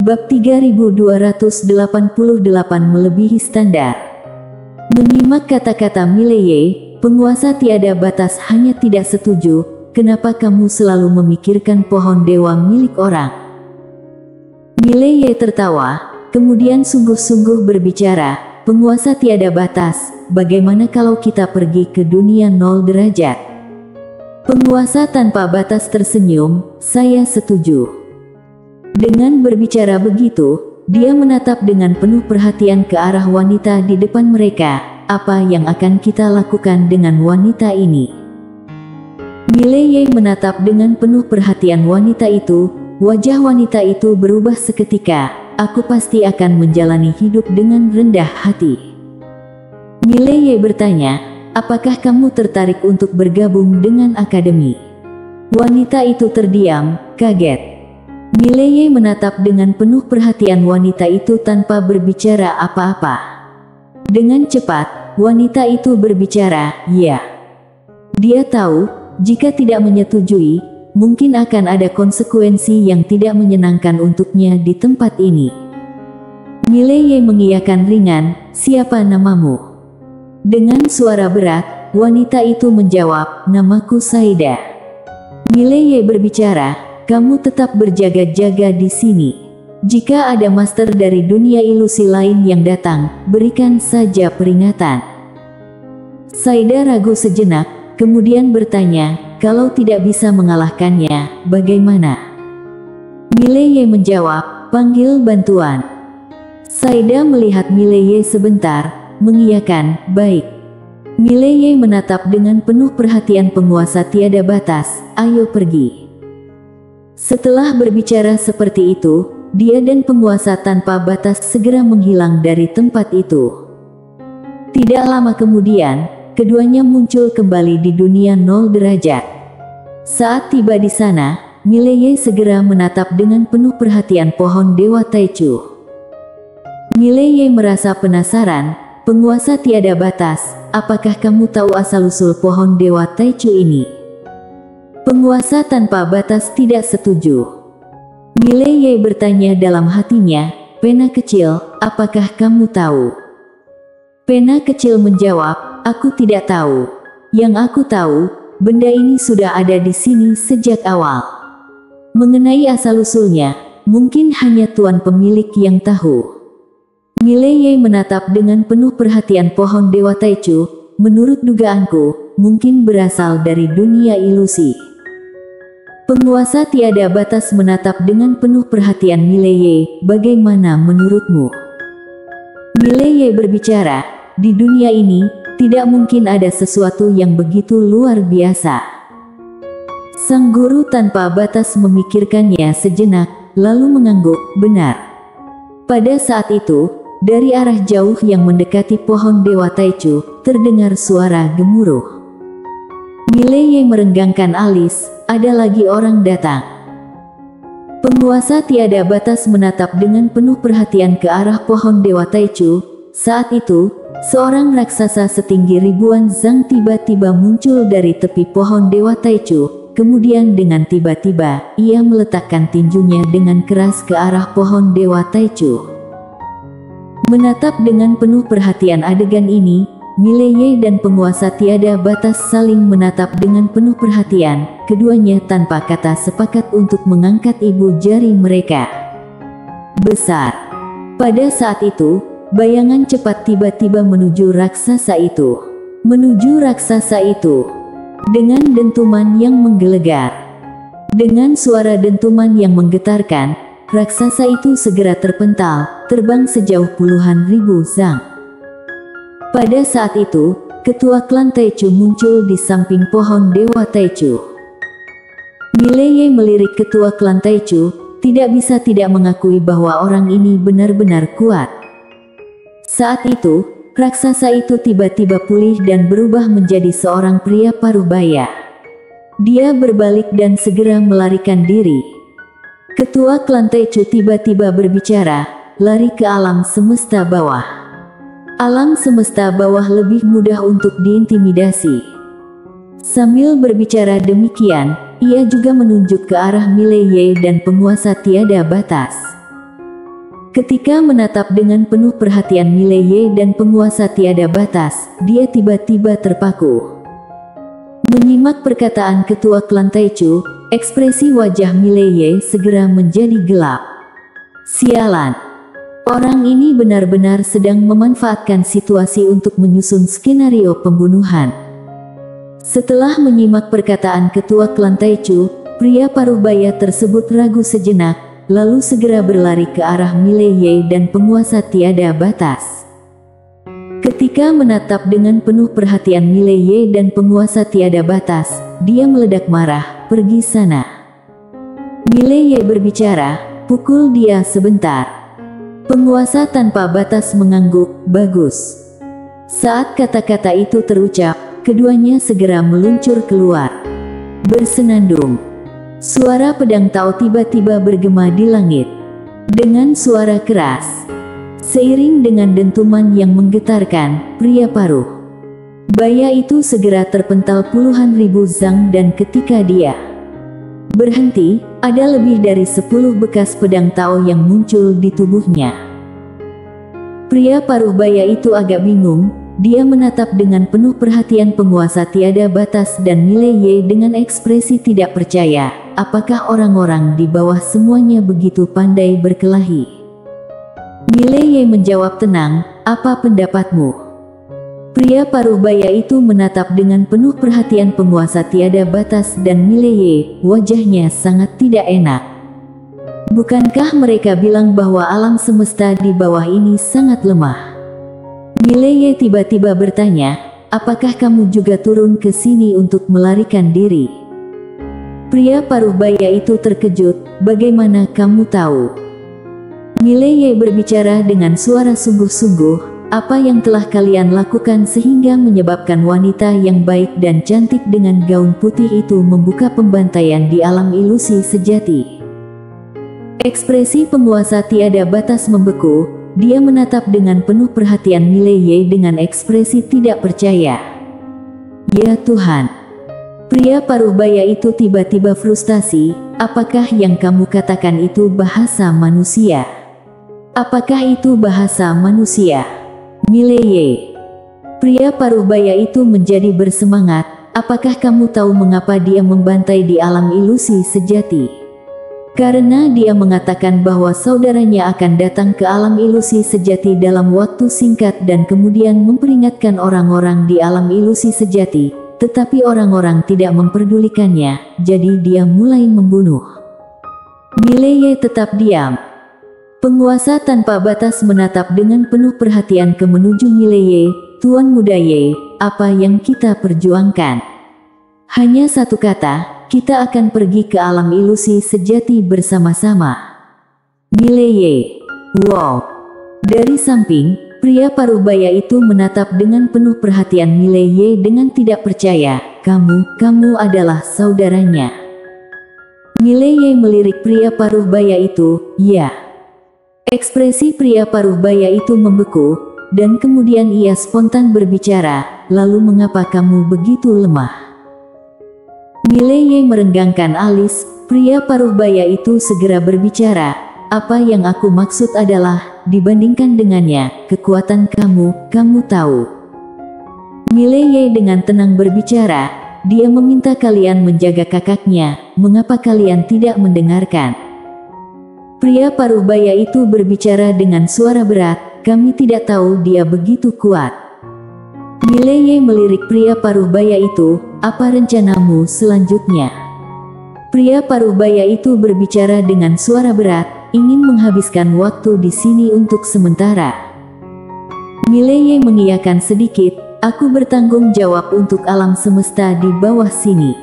Bab 3288 melebihi standar. Menyimak kata-kata Mileye, penguasa tiada batas hanya tidak setuju, kenapa kamu selalu memikirkan pohon dewa milik orang? Mileye tertawa, kemudian sungguh-sungguh berbicara, penguasa tiada batas, bagaimana kalau kita pergi ke dunia 0 derajat? Penguasa tanpa batas tersenyum, saya setuju. Dengan berbicara begitu, dia menatap dengan penuh perhatian ke arah wanita di depan mereka. Apa yang akan kita lakukan dengan wanita ini? Mileye menatap dengan penuh perhatian wanita itu. Wajah wanita itu berubah seketika. Aku pasti akan menjalani hidup dengan rendah hati. Mileye bertanya, apakah kamu tertarik untuk bergabung dengan akademi? Wanita itu terdiam, kaget. Mileye menatap dengan penuh perhatian wanita itu tanpa berbicara apa-apa. Dengan cepat, wanita itu berbicara, ya. Dia tahu, jika tidak menyetujui, mungkin akan ada konsekuensi yang tidak menyenangkan untuknya di tempat ini. Mileye mengiyakan ringan, siapa namamu? Dengan suara berat, wanita itu menjawab, namaku Saida. Mileye berbicara, kamu tetap berjaga-jaga di sini. Jika ada master dari dunia ilusi lain yang datang, berikan saja peringatan. Saida ragu sejenak, kemudian bertanya, kalau tidak bisa mengalahkannya, bagaimana? Mileye menjawab, panggil bantuan. Saida melihat Mileye sebentar, mengiyakan, baik. Mileye menatap dengan penuh perhatian penguasa tiada batas, ayo pergi. Setelah berbicara seperti itu, dia dan penguasa tanpa batas segera menghilang dari tempat itu. Tidak lama kemudian, keduanya muncul kembali di dunia 0 derajat. Saat tiba di sana, Mileye segera menatap dengan penuh perhatian pohon Dewa Taichu. Mileye merasa penasaran, penguasa tiada batas, apakah kamu tahu asal-usul pohon Dewa Taichu ini? Penguasa tanpa batas tidak setuju. Mileye bertanya dalam hatinya, pena kecil, apakah kamu tahu? Pena kecil menjawab, aku tidak tahu. Yang aku tahu, benda ini sudah ada di sini sejak awal. Mengenai asal-usulnya, mungkin hanya tuan pemilik yang tahu. Mileye menatap dengan penuh perhatian pohon Dewa Taichu, menurut dugaanku, mungkin berasal dari dunia ilusi. Penguasa tiada batas menatap dengan penuh perhatian Mileye, bagaimana menurutmu? Mileye berbicara, di dunia ini, tidak mungkin ada sesuatu yang begitu luar biasa. Sang guru tanpa batas memikirkannya sejenak, lalu mengangguk, benar. Pada saat itu, dari arah jauh yang mendekati pohon Dewa Taichu, terdengar suara gemuruh. Mileye merenggangkan alis, ada lagi orang datang. Penguasa tiada batas menatap dengan penuh perhatian ke arah pohon Dewa Taichu. Saat itu, seorang raksasa setinggi ribuan zang tiba-tiba muncul dari tepi pohon Dewa Taichu. Kemudian dengan tiba-tiba, ia meletakkan tinjunya dengan keras ke arah pohon Dewa Taichu. Menatap dengan penuh perhatian adegan ini, Mileye dan penguasa tiada batas saling menatap dengan penuh perhatian, keduanya tanpa kata sepakat untuk mengangkat ibu jari mereka. Besar. Pada saat itu, bayangan cepat tiba-tiba menuju raksasa itu. Menuju raksasa itu. Dengan dentuman yang menggelegar. Dengan suara dentuman yang menggetarkan, raksasa itu segera terpental, terbang sejauh puluhan ribu zang. Pada saat itu, ketua klan Taichu muncul di samping pohon Dewa Taichu. Mileye melirik ketua klan Taichu, tidak bisa tidak mengakui bahwa orang ini benar-benar kuat. Saat itu, raksasa itu tiba-tiba pulih dan berubah menjadi seorang pria parubaya. Dia berbalik dan segera melarikan diri. Ketua klan Taichu tiba-tiba berbicara, lari ke alam semesta bawah. Alam semesta bawah lebih mudah untuk diintimidasi. Sambil berbicara demikian, ia juga menunjuk ke arah Mileye dan penguasa tiada batas. Ketika menatap dengan penuh perhatian Mileye dan penguasa tiada batas, dia tiba-tiba terpaku. Menyimak perkataan ketua klan Taichu, ekspresi wajah Mileye segera menjadi gelap. Sialan. Orang ini benar-benar sedang memanfaatkan situasi untuk menyusun skenario pembunuhan. Setelah menyimak perkataan ketua klan Taichu, pria paruh baya tersebut ragu sejenak, lalu segera berlari ke arah Mileye dan penguasa tiada batas. Ketika menatap dengan penuh perhatian Mileye dan penguasa tiada batas, dia meledak marah, "Pergi sana." Mileye berbicara, "Pukul dia sebentar." Penguasa tanpa batas mengangguk, "Bagus." Saat kata-kata itu terucap, keduanya segera meluncur keluar. Bersenandung. Suara pedang Tao tiba-tiba bergema di langit. Dengan suara keras, seiring dengan dentuman yang menggetarkan, pria paruh baya itu segera terpental puluhan ribu zang dan ketika dia berhenti, ada lebih dari 10 bekas pedang Tao yang muncul di tubuhnya. Pria paruh baya itu agak bingung, dia menatap dengan penuh perhatian penguasa tiada batas dan Mileye dengan ekspresi tidak percaya, apakah orang-orang di bawah semuanya begitu pandai berkelahi? Mileye menjawab tenang, "Apa pendapatmu?" Pria paruh baya itu menatap dengan penuh perhatian penguasa tiada batas dan Mileye, wajahnya sangat tidak enak. Bukankah mereka bilang bahwa alam semesta di bawah ini sangat lemah? Mileye tiba-tiba bertanya, "Apakah kamu juga turun ke sini untuk melarikan diri?" Pria paruh baya itu terkejut, "Bagaimana kamu tahu?" Mileye berbicara dengan suara sungguh-sungguh, "Apa yang telah kalian lakukan sehingga menyebabkan wanita yang baik dan cantik dengan gaun putih itu membuka pembantaian di alam ilusi sejati?" Ekspresi penguasa tiada batas membeku, dia menatap dengan penuh perhatian Mileye dengan ekspresi tidak percaya. "Ya Tuhan." Pria paruh baya itu tiba-tiba frustasi, "Apakah yang kamu katakan itu bahasa manusia? Apakah itu bahasa manusia?" Mileye. Pria paruh baya itu menjadi bersemangat, "Apakah kamu tahu mengapa dia membantai di alam ilusi sejati? Karena dia mengatakan bahwa saudaranya akan datang ke alam ilusi sejati dalam waktu singkat dan kemudian memperingatkan orang-orang di alam ilusi sejati, tetapi orang-orang tidak memperdulikannya, jadi dia mulai membunuh." Mileye tetap diam. Penguasa tanpa batas menatap dengan penuh perhatian ke menuju Mileye, "Tuan Muda Ye, apa yang kita perjuangkan? Hanya satu kata, kita akan pergi ke alam ilusi sejati bersama-sama." Mileye. Wow. Dari samping, pria paruh baya itu menatap dengan penuh perhatian Mileye dengan tidak percaya, Kamu adalah saudaranya." Mileye melirik pria paruh baya itu, "Ya." Ekspresi pria paruh baya itu membeku, dan kemudian ia spontan berbicara, "Lalu mengapa kamu begitu lemah?" Mileye merenggangkan alis, pria paruh baya itu segera berbicara, "Apa yang aku maksud adalah, dibandingkan dengannya, kekuatan kamu tahu." Mileye dengan tenang berbicara, "Dia meminta kalian menjaga kakaknya, mengapa kalian tidak mendengarkan?" Pria paruh baya itu berbicara dengan suara berat, "Kami tidak tahu dia begitu kuat." Mileye melirik pria paruh baya itu, "Apa rencanamu selanjutnya?" Pria paruh baya itu berbicara dengan suara berat, "Ingin menghabiskan waktu di sini untuk sementara." Mileye mengiyakan sedikit, "Aku bertanggung jawab untuk alam semesta di bawah sini."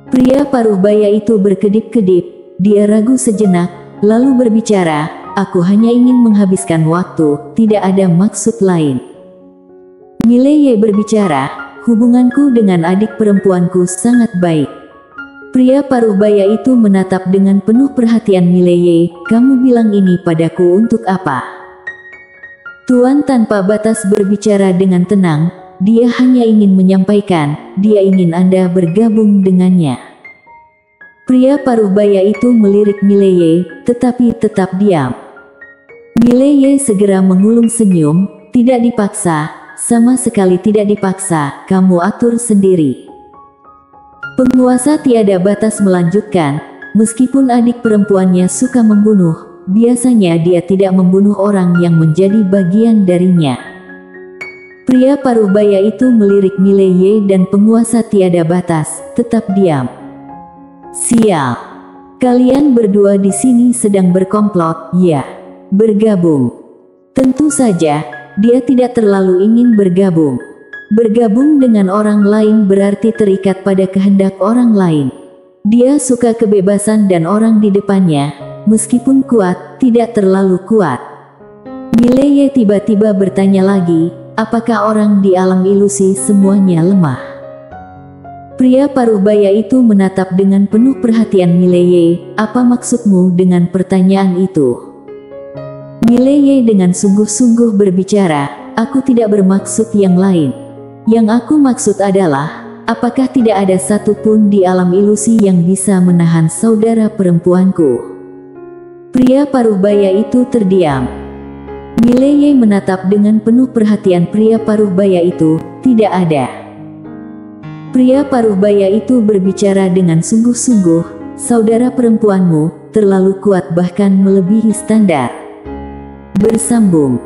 Pria paruh baya itu berkedip-kedip. Dia ragu sejenak, lalu berbicara, "Aku hanya ingin menghabiskan waktu, tidak ada maksud lain." Mileye berbicara, "Hubunganku dengan adik perempuanku sangat baik." Pria paruh baya itu menatap dengan penuh perhatian Mileye, "Kamu bilang ini padaku untuk apa?" Tuan tanpa batas berbicara dengan tenang, dia hanya ingin menyampaikan, dia ingin Anda bergabung dengannya. Pria paruh baya itu melirik Mileye, tetapi tetap diam. Mileye segera mengulung senyum, tidak dipaksa, sama sekali tidak dipaksa, kamu atur sendiri. Penguasa tiada batas melanjutkan, meskipun adik perempuannya suka membunuh, biasanya dia tidak membunuh orang yang menjadi bagian darinya. Pria paruh baya itu melirik Mileye dan penguasa tiada batas, tetap diam. Sial. Kalian berdua di sini sedang berkomplot, ya. Bergabung. Tentu saja, dia tidak terlalu ingin bergabung. Bergabung dengan orang lain berarti terikat pada kehendak orang lain. Dia suka kebebasan dan orang di depannya, meskipun kuat, tidak terlalu kuat. Mileye tiba-tiba bertanya lagi, apakah orang di alam ilusi semuanya lemah? Pria paruh baya itu menatap dengan penuh perhatian Mileye, apa maksudmu dengan pertanyaan itu? Mileye dengan sungguh-sungguh berbicara, aku tidak bermaksud yang lain. Yang aku maksud adalah, apakah tidak ada satupun di alam ilusi yang bisa menahan saudara perempuanku? Pria paruh baya itu terdiam. Mileye menatap dengan penuh perhatian pria paruh baya itu, tidak ada. Pria paruh baya itu berbicara dengan sungguh-sungguh, saudara perempuanmu terlalu kuat bahkan melebihi standar. Bersambung.